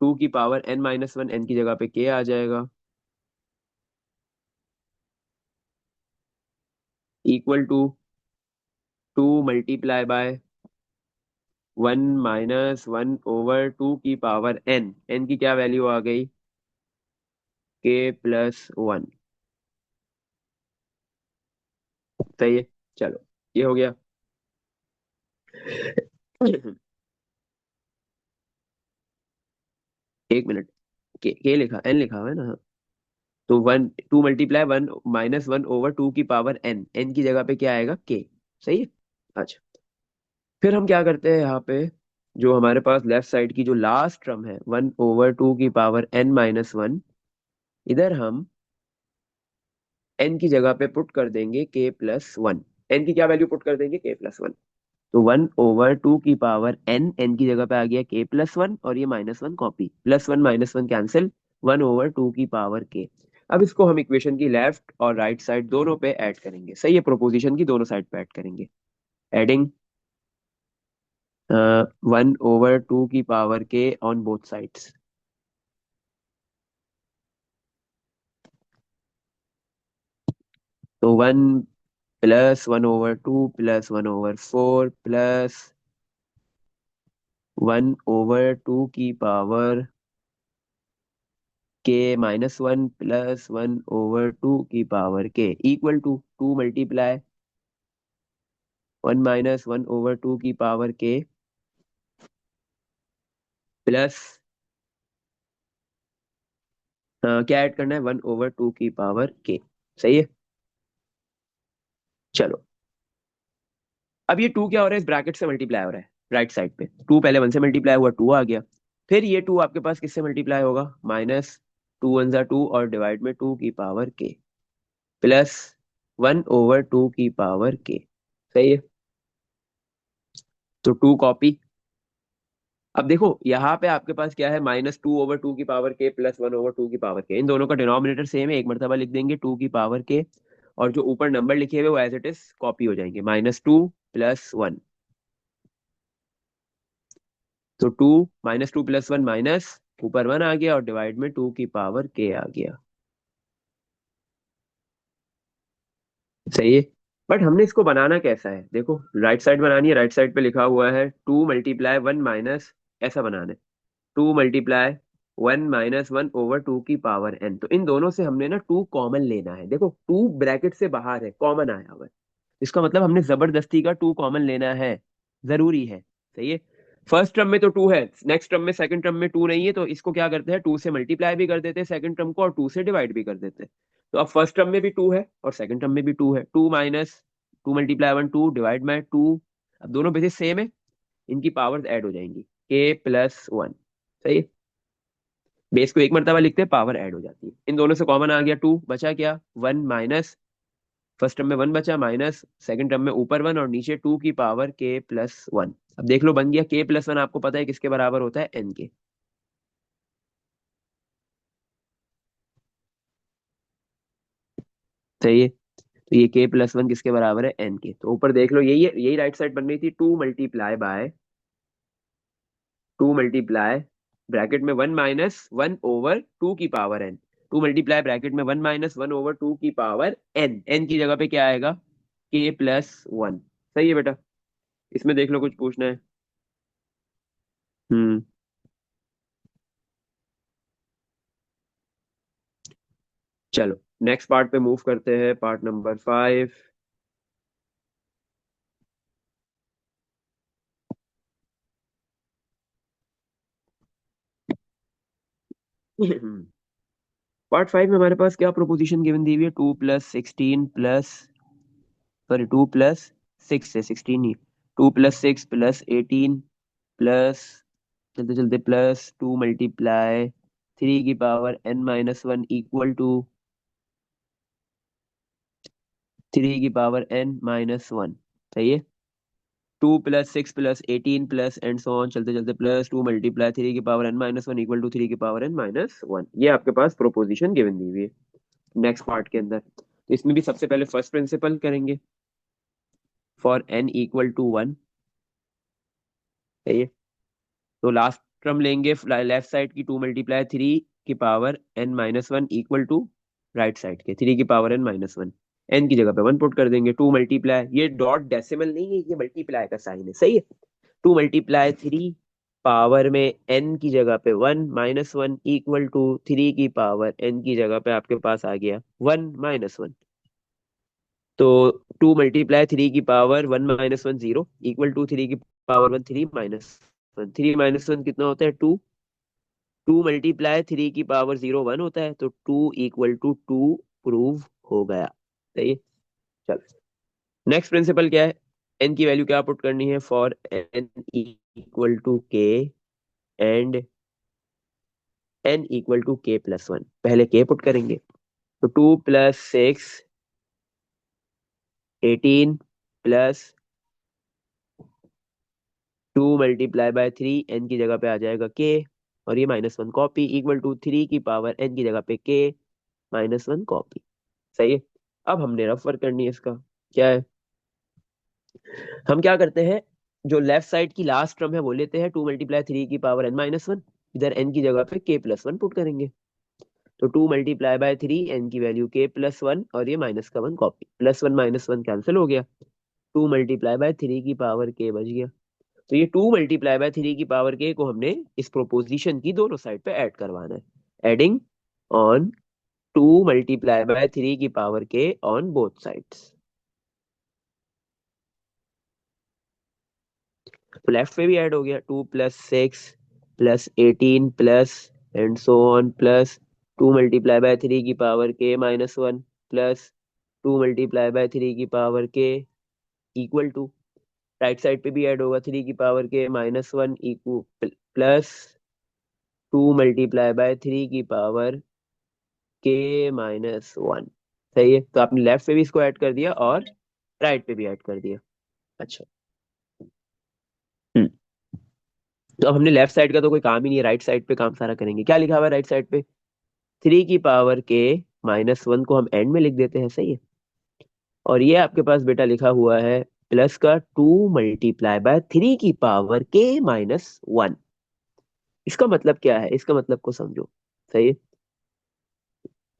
two की power N minus one, N की जगह पे K आ जाएगा, equal to two multiply by one minus one over two की power N, N की क्या value आ गई, के प्लस वन। सही है। चलो ये हो गया। एक मिनट, के लिखा, एन लिखा हुआ है ना। तो 2 × 1 - 1/2 एन की जगह पे क्या आएगा, के। सही है। अच्छा, फिर हम क्या करते हैं यहाँ पे, जो हमारे पास लेफ्ट साइड की जो लास्ट टर्म है 1/2 n - 1, इधर हम n की जगह पे पुट कर देंगे k+1। n की क्या वैल्यू पुट कर देंगे, k+1। तो 1/2 n की जगह पे आ गया k+1, और ये -1 कॉपी, +1 - 1 कैंसिल, 1/2 k। अब इसको हम इक्वेशन की लेफ्ट और राइट साइड दोनों पे ऐड करेंगे। सही है, प्रोपोजिशन की दोनों साइड पे ऐड करेंगे। Adding 1/2 k on both sides. तो 1 + 1/2 +1/4 +1/2 k - 1 +1/2 k equal to 2 multiply 1 - 1/2 plus क्या ऐड करना है, 1/2 सही है। चलो, अब ये 2 क्या हो रहा है, इस ब्रैकेट से मल्टीप्लाई हो रहा है राइट साइड पे। 2 पहले 1 से मल्टीप्लाई हुआ, 2 आ गया। फिर ये 2 आपके पास किससे मल्टीप्लाई होगा, -2 × 1 = 2 और डिवाइड में 2 k प्लस 1/2 सही है। तो 2 कॉपी। अब देखो यहाँ पे आपके पास क्या है, -2/2 प्लस 1/2 इन दोनों का डिनोमिनेटर सेम है, एक मरतबा लिख देंगे 2 और जो ऊपर नंबर लिखे हुए वो एज इट इज कॉपी हो जाएंगे, -2 + 1। तो 2 -2 + 1 माइनस, ऊपर 1 आ गया और डिवाइड में 2 आ गया। सही है। बट हमने इसको बनाना कैसा है, देखो राइट साइड बनानी है, राइट साइड पे लिखा हुआ है 2 × 1 माइनस, ऐसा बनाना है 2 × 1 - 1/2 तो इन दोनों से हमने ना 2 कॉमन लेना है। देखो 2 ब्रैकेट से बाहर है, कॉमन आया हुआ है, इसका मतलब हमने जबरदस्ती का 2 कॉमन लेना है, जरूरी है। सही है। फर्स्ट टर्म में तो 2 है, नेक्स्ट टर्म में सेकंड टर्म में 2 नहीं है, तो इसको क्या करते हैं, 2 से मल्टीप्लाई भी कर देते हैं सेकंड टर्म को, और 2 से डिवाइड भी कर देते हैं। तो अब फर्स्ट टर्म में भी 2 है और सेकंड टर्म में भी 2 है, 2 माइनस 2 × 1 2 डिवाइड बाय 2। अब दोनों बेसिस सेम है, इनकी पावर्स ऐड हो जाएंगी, k+1। सही है। बेस को एक मरतबा लिखते हैं, पावर ऐड हो जाती है। इन दोनों से कॉमन आ गया 2, बचा क्या 1 माइनस, फर्स्ट टर्म में 1 बचा, माइनस सेकंड टर्म में ऊपर 1 और नीचे 2 k+1। अब देख लो बन गया, k+1 आपको पता है किसके बराबर होता है, n के। सही है। तो ये k+1 किसके बराबर है, n के। तो ऊपर देख लो, यही है, यही राइट साइड बन रही थी, 2 ब्रैकेट में 1 - 1/2 n, 2 ब्रैकेट में 1 - 1/2 n की जगह पे क्या आएगा, k+1। सही है बेटा। इसमें देख लो कुछ पूछना है। हम्म। चलो नेक्स्ट पार्ट पे मूव करते हैं, पार्ट नंबर 5। पार्ट 5 में हमारे पास क्या प्रोपोजिशन गिवन दी हुई है, 2 + 16 प्लस, सॉरी 2 + 6 से 16 ही, 2 + 6 + 18 प्लस, चलते चलते plus 2 × 3 n - 1 equal to 3 n - 1। सही है। 2 + 6 + 18 प्लस एंड सो ऑन, चलते चलते plus 2 × 3 n - 1 equal to 3 n - 1। ये आपके पास प्रोपोजिशन गिवन दी हुई है नेक्स्ट पार्ट के अंदर। तो इसमें भी सबसे पहले फर्स्ट प्रिंसिपल करेंगे, फॉर n इक्वल टू 1। सही है। तो लास्ट टर्म लेंगे लेफ्ट साइड की, 2 × 3 n - 1 equal to right side के 3 n - 1। n की जगह पे 1 पुट कर देंगे, 2 मल्टीप्लाई, ये डॉट डेसिमल नहीं है, ये मल्टीप्लाई का साइन है। सही है। 2 × 3 में n की जगह पे 1 - 1 इक्वल टू 3 n की जगह पे आपके पास आ गया 1 - 1। तो 2 × 3 1 - 1 0 इक्वल टू 3 की पावर 1 3 - 1, 3 - 1 कितना होता है, 2। 2 × 3 की पावर 0 1 होता है, तो 2 = 2 प्रूव हो गया। सही है। चल, नेक्स्ट प्रिंसिपल क्या है? एन की वैल्यू क्या पुट करनी है? For n = k and n = k+1। पहले k पुट करेंगे, तो 2 + 6 18 प्लस 2 × 3 n की जगह पे आ जाएगा k, और ये -1 कॉपी इक्वल टू 3 की पावर n की जगह पे k -1 कॉपी। सही है। अब हमने रफ वर्क करनी है इसका। क्या है? हम क्या करते हैं, जो लेफ्ट साइड की लास्ट टर्म है वो लेते हैं, 2 × 3 की पावर n-1, इधर n की जगह पे k+1 पुट करेंगे। तो 2 × 3 n की वैल्यू k+1, और ये -1 कॉपी, +1 - 1 कैंसिल हो गया, 2 × 3 की पावर k बच गया। तो ये 2 × 3 की पावर k को हमने इस प्रोपोजिशन की दोनों साइड पे ऐड करवाना है। एडिंग ऑन 2 × 3 की power k on both sides. तो लेफ्ट पे भी ऐड हो गया, 2 + 6 + 18 plus and so on, plus 2 × 3 की पावर k -1 प्लस 2 × 3 की power k equal to, right side पे भी ऐड होगा, 3 की पावर k -1 प्लस 2 × 3 की पावर k-1। सही है। तो आपने लेफ्ट पे भी इसको ऐड कर दिया और राइट पे भी ऐड कर दिया। अच्छा। हम्म। तो अब हमने लेफ्ट साइड का तो कोई काम ही नहीं है, राइट साइड पे काम सारा करेंगे। क्या लिखा हुआ है राइट साइड पे? 3 की पावर k -1 को हम एंड में लिख देते हैं। सही है। और ये आपके पास बेटा लिखा हुआ है प्लस का 2 × 3 की पावर k -1। इसका मतलब क्या है? इसका मतलब को समझो। सही है।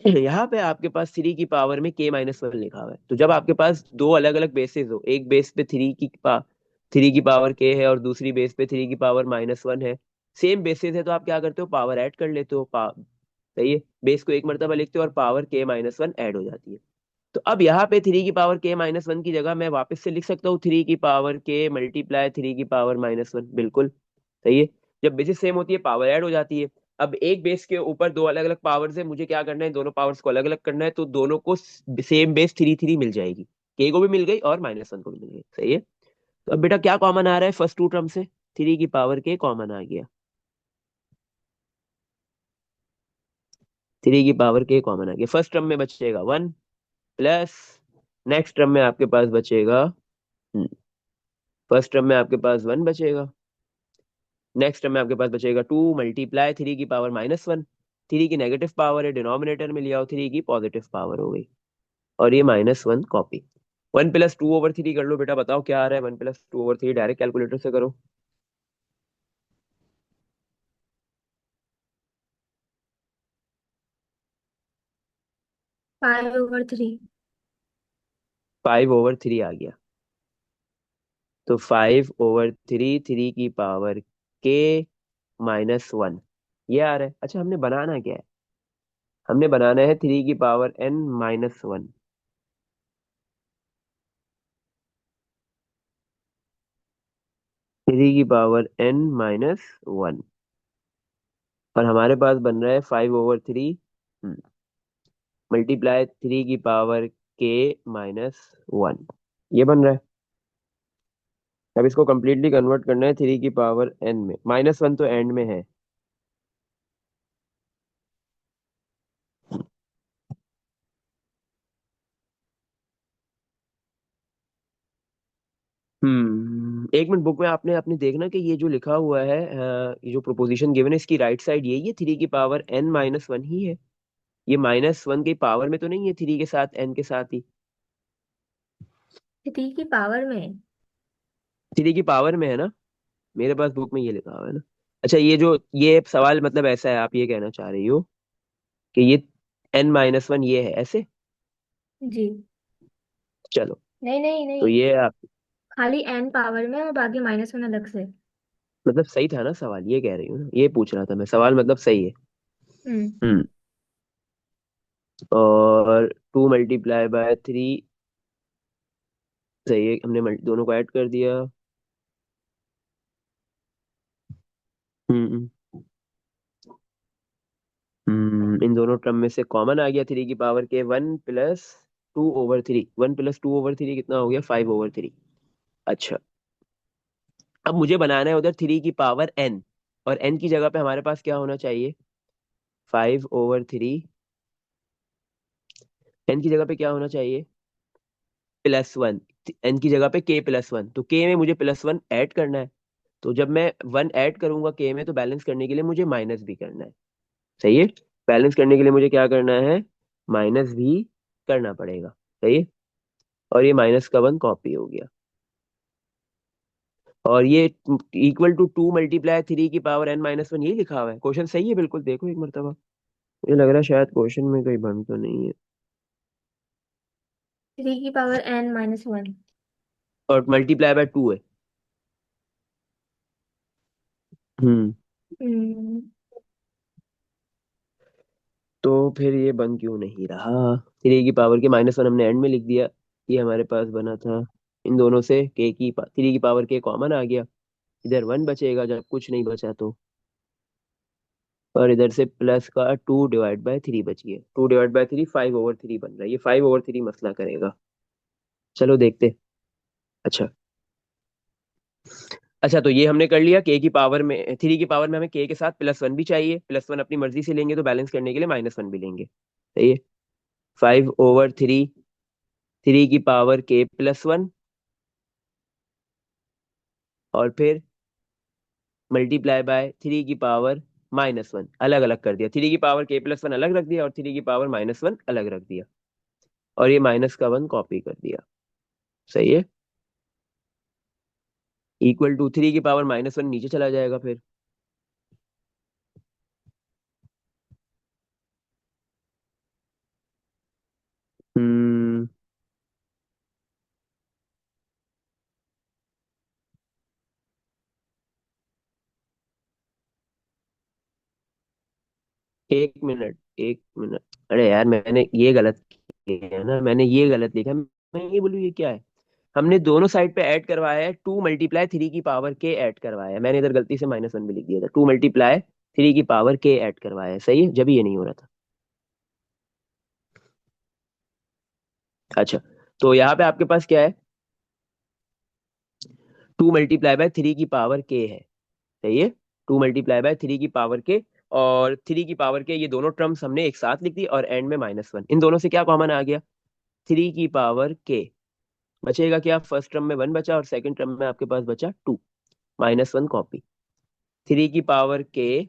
यहाँ पे आपके पास 3 की पावर में k-1 लिखा हुआ है, तो जब आपके पास दो अलग अलग बेसेस हो, एक बेस पे 3 की पावर k है और दूसरी बेस पे 3 की पावर -1 है, सेम बेसिस है, तो आप क्या करते हो? पावर ऐड कर लेते हो। सही है। बेस को एक मर्तबा लिखते हो और पावर k-1 ऐड हो जाती है। तो अब यहाँ पे 3 की पावर k-1 की जगह मैं वापस से लिख सकता हूँ 3 की पावर k × 3 की पावर-1। बिल्कुल सही है। जब बेसिस सेम होती है पावर ऐड हो जाती है। अब एक बेस के ऊपर दो अलग अलग पावर्स है, मुझे क्या करना है? दोनों पावर्स को अलग अलग करना है, तो दोनों को सेम बेस 3 3 मिल जाएगी, k को भी मिल गई और -1 को भी मिल गई। सही है। तो अब बेटा क्या कॉमन आ रहा है फर्स्ट टू टर्म से? 3 की पावर k कॉमन आ गया, 3 की पावर k कॉमन आ गया। फर्स्ट टर्म में बचेगा 1 प्लस, नेक्स्ट टर्म में आपके पास बचेगा, फर्स्ट टर्म में आपके पास 1 बचेगा, नेक्स्ट टर्म में आपके पास बचेगा 2 × 3 की पावर-1। 3 की नेगेटिव पावर है, डिनोमिनेटर में लिया हो, 3 की पॉजिटिव पावर हो गई, और ये -1 कॉपी। 1 + 2/3 कर लो बेटा, बताओ क्या आ रहा है? 1 + 2/3 डायरेक्ट कैलकुलेटर से करो। 5/3। 5/3 आ गया। तो 5/3, 3 की पावर k-1, ये आ रहा है। अच्छा, हमने बनाना क्या है? हमने बनाना है 3 की पावर-n-1, 3 की पावर-n-1, और हमारे पास बन रहा है 5/3 मल्टीप्लाई 3 की पावर k-1, ये बन रहा है। अब इसको कंप्लीटली कन्वर्ट करना है 3 की पावर-n में, -1 तो एंड में है। एक मिनट, बुक में आपने आपने देखना कि ये जो लिखा हुआ है, ये जो प्रोपोजिशन गिवन है, इसकी राइट साइड यही है, 3 की पावर-n-1 ही है। ये -1 की पावर में तो नहीं है, 3 के साथ n के साथ ही। 3 की पावर में। 3 की पावर में है ना? मेरे पास बुक में ये लिखा हुआ है ना। अच्छा, ये सवाल मतलब ऐसा है, आप ये कहना चाह रही हो कि ये n-1 ये है ऐसे? जी। चलो, नहीं नहीं तो नहीं, ये आप, खाली n पावर में और बाकी -1 अलग से। मतलब सही था ना सवाल? ये कह रही हूँ ना, ये पूछ रहा था मैं, सवाल मतलब सही है। हम्म। हम्म। और 2 × 3 सही है, हमने दोनों को ऐड कर दिया। हम्म। इन दोनों टर्म में से कॉमन आ गया 3 की पावर के 1 + 2/3। 1 + 2/3 कितना हो गया? 5/3। अच्छा, अब मुझे बनाना है उधर 3 की पावर n, और n की जगह पे हमारे पास क्या होना चाहिए? 5/3। n की जगह पे क्या होना चाहिए? +1। n की जगह पे k+1, तो k में मुझे +1 ऐड करना है। तो जब मैं 1 ऐड करूंगा k में, तो बैलेंस करने के लिए मुझे माइनस भी करना है। सही है। बैलेंस करने के लिए मुझे क्या करना है? माइनस भी करना पड़ेगा। सही है। और ये -1 कॉपी हो गया। और ये =2 × 3 की पावर n-1, यही लिखा हुआ है। क्वेश्चन सही है बिल्कुल, देखो एक मरतबा। मुझे लग रहा है शायद क्वेश्चन में कोई भंग तो नहीं है। 3 की पावर n-1। और ×2 है। हम्म। हम्म। तो फिर ये बन क्यों नहीं रहा? 3 की पावर के -1 हमने एंड में लिख दिया। ये हमारे पास बना था। इन दोनों से 3 की पावर के कॉमन आ गया। इधर 1 बचेगा, जब कुछ नहीं बचा तो। और इधर से प्लस का 2/3 बच गया। 2/3 5/3 बन रहा है। ये 5/3 मसला करेगा। चलो देखते। अच्छा। अच्छा, तो ये हमने कर लिया। के की पावर में 3 की पावर में हमें के साथ +1 भी चाहिए। +1 अपनी मर्जी से लेंगे, तो बैलेंस करने के लिए -1 भी लेंगे। सही है। 5/3, 3 की पावर k+1, और फिर मल्टीप्लाई बाय 3 की पावर -1। अलग अलग कर दिया। 3 की पावर k+1 अलग रख दिया, और 3 की पावर -1 अलग रख दिया। और ये -1 कॉपी कर दिया। सही है। = 3 की पावर -1 नीचे चला जाएगा फिर। हम्म। 1 मिनट, 1 मिनट। अरे यार, मैंने ये गलत किया है ना, मैंने ये गलत लिखा। मैं ये बोलूँ ये क्या है? हमने दोनों साइड पे ऐड करवाया है। 2 × 3 की पावर k ऐड करवाया है। मैंने इधर गलती से -1 भी लिख दिया था। 2 × 3 की पावर k ऐड करवाया है। सही है, जब ये नहीं हो रहा था। अच्छा, तो यहाँ पे आपके पास क्या है? 2 × 3 की पावर k है। सही है। 2 × 3 की पावर k। और 3 की पावर k, ये दोनों टर्म्स हमने एक साथ लिख दी, और एंड में -1। इन दोनों से क्या कॉमन आ गया? 3 की पावर k। बचेगा क्या? फर्स्ट टर्म में 1 बचा, और सेकंड टर्म में आपके पास बचा 2। -1 कॉपी। 3 की पावर k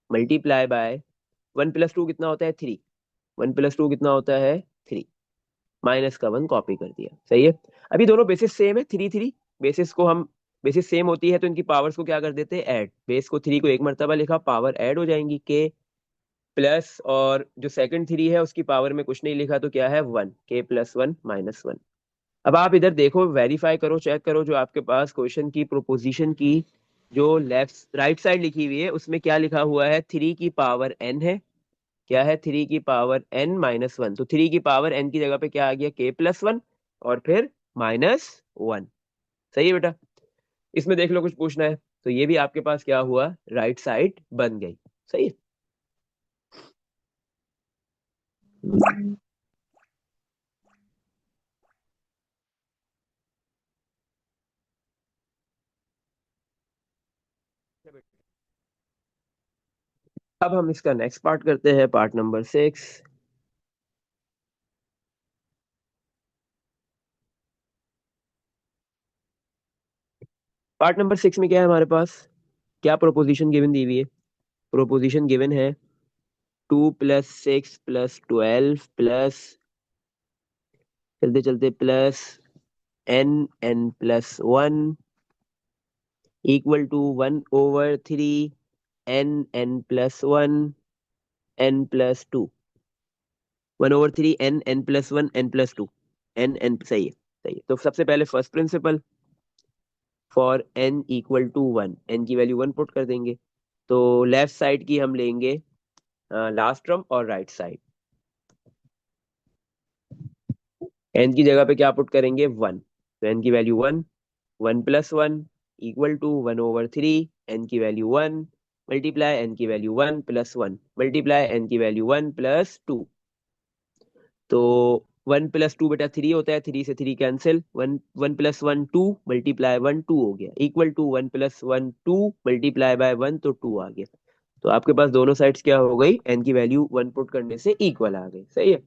मल्टीप्लाई बाय 1 + 2 कितना होता है? 3। 1 + 2 कितना होता है? 3। -1 कॉपी कर दिया। सही है। अभी दोनों बेसिस सेम है, 3 3। बेसिस को हम बेसिस सेम होती है तो इनकी पावर्स को क्या कर देते हैं? ऐड। बेस को 3 को एक मरतबा लिखा, पावर ऐड हो जाएंगी के प्लस, और जो सेकंड 3 है उसकी पावर में कुछ नहीं लिखा, तो क्या है? 1। k+1 -1। अब आप इधर देखो, वेरीफाई करो, चेक करो, जो आपके पास क्वेश्चन की प्रोपोजिशन की जो लेफ्ट राइट साइड लिखी हुई है, उसमें क्या लिखा हुआ है? 3 की पावर n है। क्या है? 3 की पावर n-1। तो 3 की पावर n की जगह पे क्या आ गया? k+1, और फिर -1। सही है बेटा। इसमें देख लो, कुछ पूछना है तो ये भी आपके पास क्या हुआ? राइट साइड बन गई। सही है। अब हम इसका नेक्स्ट पार्ट करते हैं, पार्ट नंबर 6। पार्ट नंबर 6 में क्या है हमारे पास? क्या प्रोपोजिशन गिवन दी हुई है? प्रोपोजिशन गिवन है 2 + 6 + 12 चलते चलते +n n+1 =1/3 n n+1 n+2। 1/3 n n+1 n+2 n। सही है, सही है। तो सबसे पहले first principal, for n = 1, n की वैल्यू 1 पुट कर देंगे। तो लेफ्ट साइड की हम लेंगे लास्ट टर्म, और राइट साइड n की जगह पे क्या पुट करेंगे? 1। तो n की वैल्यू 1, 1 + 1 =1/3 n की वैल्यू 1, मल्टीप्लाई एन की वैल्यू 1 प्लस 1 मल्टीप्लाई एन की वैल्यू 1 प्लस 2। तो 1 प्लस 2 बेटा 3 होता है, 3 से 3 कैंसिल, 1 1 प्लस 1 2 मल्टीप्लाई 1 2 हो गया, equal to 1 plus 1 2 multiply by 1, तो 2 आ गया। तो आपके पास दोनों साइड्स क्या हो गई, एन की वैल्यू 1 पुट करने से इक्वल आ गई, सही है।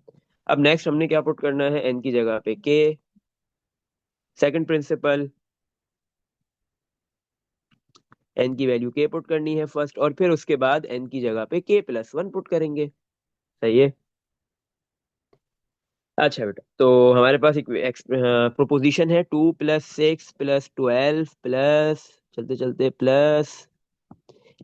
अब नेक्स्ट हमने क्या पुट करना है, एन की जगह पे के। सेकंड प्रिंसिपल, एन की वैल्यू के पुट करनी है फर्स्ट, और फिर उसके बाद एन की जगह पे के प्लस 1 पुट करेंगे, सही है। अच्छा बेटा, तो हमारे पास एक प्रोपोजिशन है 2 प्लस 6 प्लस 12 प्लस, चलते चलते प्लस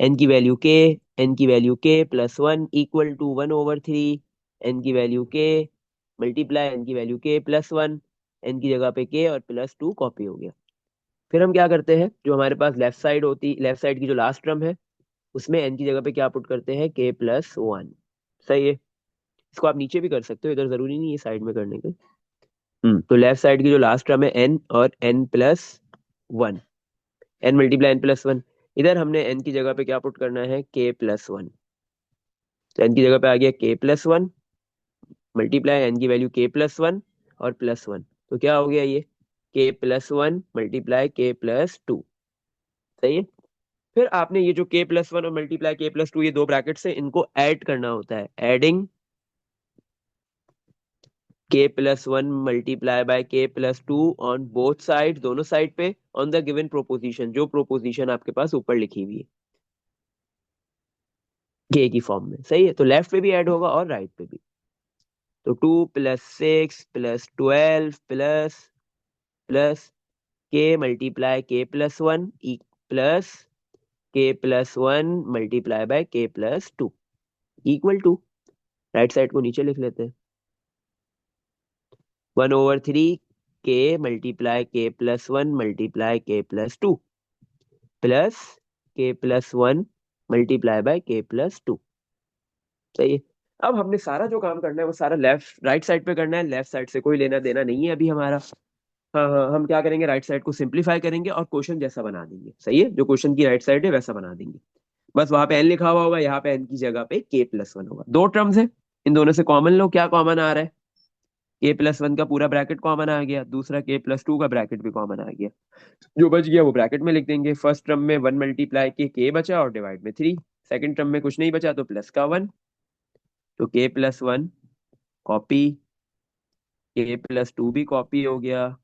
एन की वैल्यू के, एन की वैल्यू के प्लस 1 इक्वल टू 1/3 एन की वैल्यू के मल्टीप्लाई एन की वैल्यू के प्लस 1, एन की जगह पे के और प्लस 2 कॉपी हो गया। फिर हम क्या करते हैं, जो हमारे पास लेफ्ट साइड की जो लास्ट टर्म है, उसमें एन की जगह पे क्या पुट करते हैं, के प्लस 1, सही है। इसको आप नीचे भी कर सकते हो, इधर जरूरी नहीं है साइड में करने के। तो लेफ्ट साइड की जो लास्ट टर्म है एन और n plus 1, n multiply n plus 1, इधर हमने एन की जगह पे क्या पुट करना है, के प्लस 1। तो एन की जगह पे आ गया के प्लस 1 मल्टीप्लाई एन की वैल्यू के प्लस 1 और प्लस 1, तो क्या हो गया ये, के प्लस 1 मल्टीप्लाई के प्लस 2, सही है। फिर आपने ये जो के प्लस 1 और मल्टीप्लाई के प्लस 2, ये दो ब्रैकेट से इनको ऐड करना होता है, एडिंग के plus 1 multiply by k plus 2 on both side, दोनों साइड पे, ऑन द गिवन प्रोपोजिशन, जो प्रोपोजिशन आपके पास ऊपर लिखी हुई है के की फॉर्म में, सही है। तो लेफ्ट पे भी ऐड होगा और राइट पे भी। तो 2 plus 6 plus 12 plus plus k multiply k plus 1 plus k plus 1 multiply by k plus 2 equal to, right side को नीचे लिख लेते हैं, 1/3 k multiply k plus 1 multiply k plus 2 plus k plus 1 multiply by k plus 2, सही है। अब हमने सारा जो काम करना है वो सारा लेफ्ट राइट साइड पे करना है, लेफ्ट साइड से कोई लेना देना नहीं है अभी हमारा। हाँ हाँ, हम क्या करेंगे, राइट साइड को सिंप्लीफाई करेंगे और क्वेश्चन जैसा बना देंगे, सही है, जो क्वेश्चन की राइट साइड है वैसा बना देंगे। बस वहां पे एन लिखा हुआ होगा, यहाँ पे एन की जगह पे के प्लस 1 होगा, दो टर्म्स है, इन दोनों से कॉमन लो, क्या कॉमन आ रहा है, के प्लस 1 का पूरा ब्रैकेट कॉमन आ गया, दूसरा के प्लस 2 का ब्रैकेट भी कॉमन आ गया। जो बच गया वो ब्रैकेट में लिख देंगे, फर्स्ट टर्म में 1 मल्टीप्लाई के बचा और डिवाइड में 3, सेकंड टर्म में कुछ नहीं बचा तो प्लस का 1, तो के प्लस 1 कॉपी, के प्लस 2 भी कॉपी हो गया,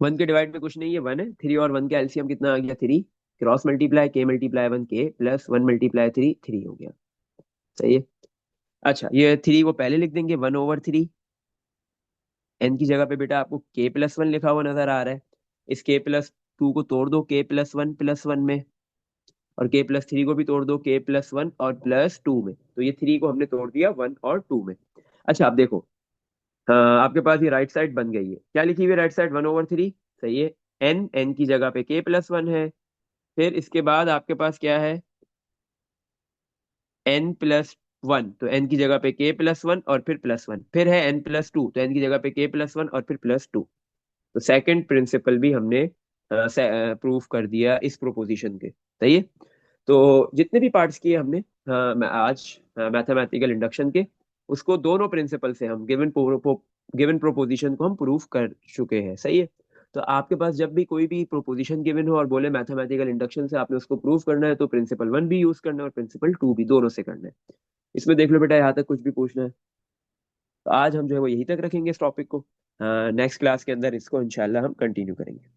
1 के डिवाइड में कुछ नहीं है, 1 है, 3 और 1 का एलसीएम कितना आ गया, 3, क्रॉस मल्टीप्लाई के मल्टीप्लाई 1 के प्लस 1 मल्टीप्लाई 3 3 हो गया, सही है। अच्छा, ये 3 को पहले लिख देंगे, 1/3 एन की जगह पे बेटा आपको के प्लस 1 लिखा हुआ नजर आ रहा है, इस के प्लस 2 को तोड़ दो के प्लस 1 में, और के प्लस 3 को भी तोड़ दो के प्लस 1 और प्लस 2 में, तो ये 3 को हमने तोड़ दिया 1 और 2 में। अच्छा आप देखो, आपके पास ये राइट साइड बन गई है, क्या लिखी हुई है राइट साइड, 1/3, सही है। एन की जगह पे के प्लस 1 है, फिर इसके बाद आपके पास क्या है, एन प्लस 1, तो एन की जगह पे के प्लस 1 और फिर प्लस 1, फिर है एन प्लस 2, तो एन की जगह पे के प्लस 1 और फिर प्लस 2। तो सेकंड प्रिंसिपल भी हमने प्रूफ कर दिया इस प्रोपोजिशन के, सही है। तो जितने भी पार्ट्स किए हमने मैं आज मैथमेटिकल इंडक्शन के, उसको दोनों प्रिंसिपल से हम गिवन प्रोपोजिशन को हम प्रूफ कर चुके हैं, सही है। तो आपके पास जब भी कोई भी प्रोपोजिशन गिवन हो और बोले मैथमेटिकल इंडक्शन से आपने उसको प्रूफ करना है, तो प्रिंसिपल 1 भी यूज करना है और प्रिंसिपल 2 भी, दोनों से करना है। इसमें देख लो बेटा, यहाँ तक कुछ भी पूछना है तो आज हम जो है वो यहीं तक रखेंगे इस टॉपिक को, नेक्स्ट क्लास के अंदर इसको इंशाल्लाह हम कंटिन्यू करेंगे।